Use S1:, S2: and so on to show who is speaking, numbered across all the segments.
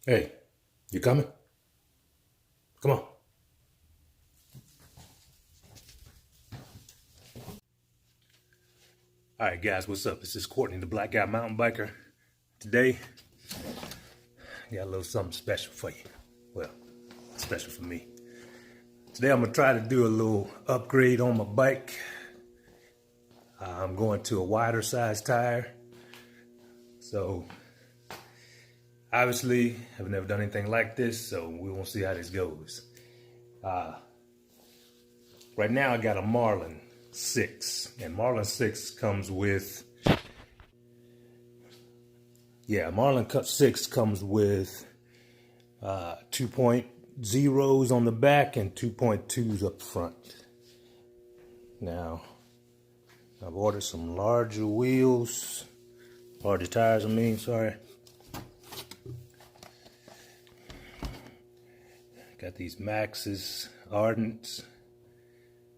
S1: Hey, you coming? Come on. Alright guys, what's up? This is Courtney, the Black Guy Mountain Biker. Today, I got a little something special for you. Well, special for me. Today I'm going to try to do a little upgrade on my bike. I'm going to a wider size tire. So, obviously, I've never done anything like this, so we won't see how this goes. Right now I got a Marlin 6, and Marlin 6 comes with, Marlin 6 comes with 2.0s on the back and 2.2s up front. Now, I've ordered some larger wheels, larger tires, sorry. Got these MAXXIS Ardents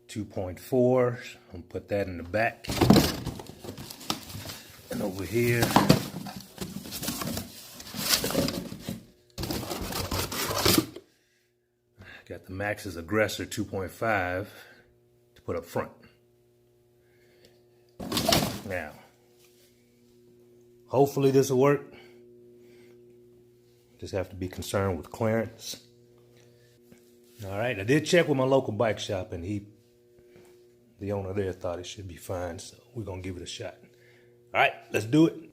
S1: 2.4. I'm gonna put that in the back. And over here, got the MAXXIS AGGRESSOR 2.5 to put up front. Now, hopefully this will work. Just have to be concerned with clearance. All right, I did check with my local bike shop, and the owner there thought it should be fine, so we're gonna give it a shot. All right, let's do it.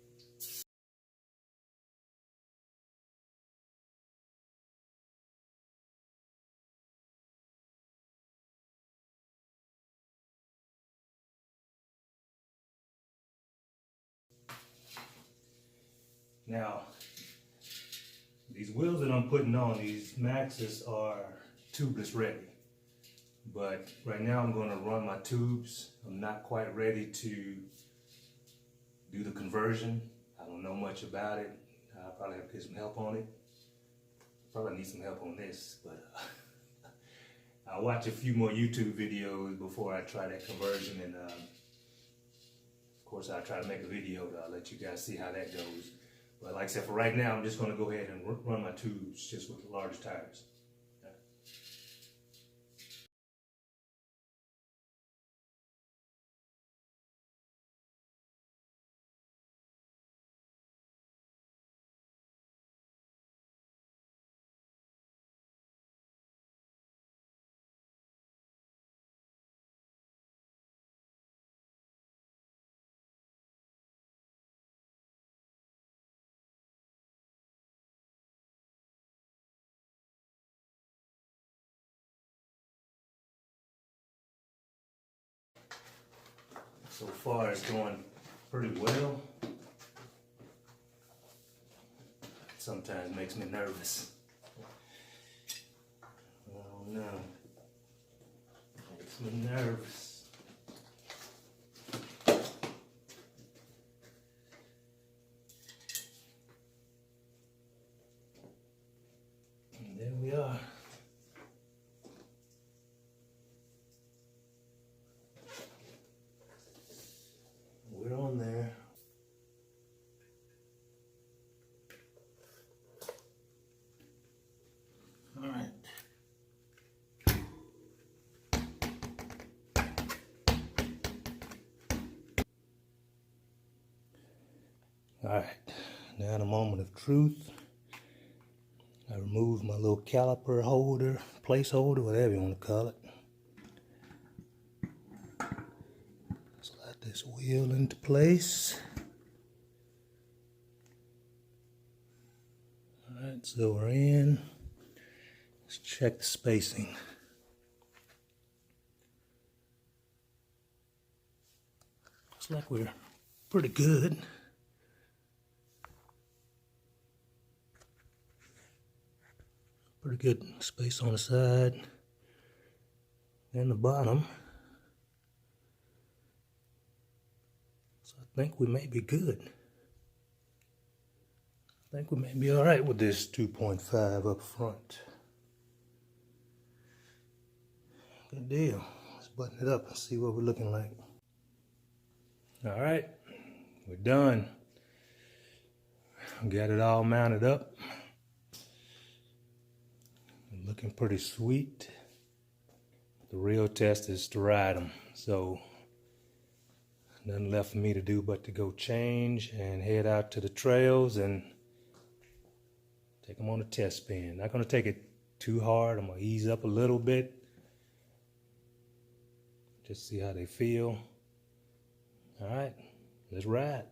S1: Now, these wheels that I'm putting on, these MAXXIS, are tubeless ready. But right now I'm going to run my tubes. I'm not quite ready to do the conversion. I don't know much about it. I'll probably have to get some help on it. Probably need some help on this, but I'll watch a few more YouTube videos before I try that conversion, and of course I'll try to make a video to let you guys see how that goes. But like I said, for right now I'm just going to go ahead and run my tubes just with the large tires. So far it's going pretty well. Sometimes makes me nervous. Oh no. Makes me nervous. And there we are. We're on there. All right. All right. Now in a moment of truth, I removed my little caliper holder, placeholder, whatever you want to call it. Slide this wheel into place. All right, so we're in. Let's check the spacing. Looks like we're pretty good. Pretty good space on the side and the bottom. So I think we may be good. I think we may be all right with this 2.5 up front. Good deal. Let's button it up and see what we're looking like. All right, we're done. Got it all mounted up. Looking pretty sweet. The real test is to ride them. So nothing left for me to do but to go change and head out to the trails and take them on a test spin. Not gonna take it too hard. I'm gonna ease up a little bit. Just see how they feel. All right, let's ride.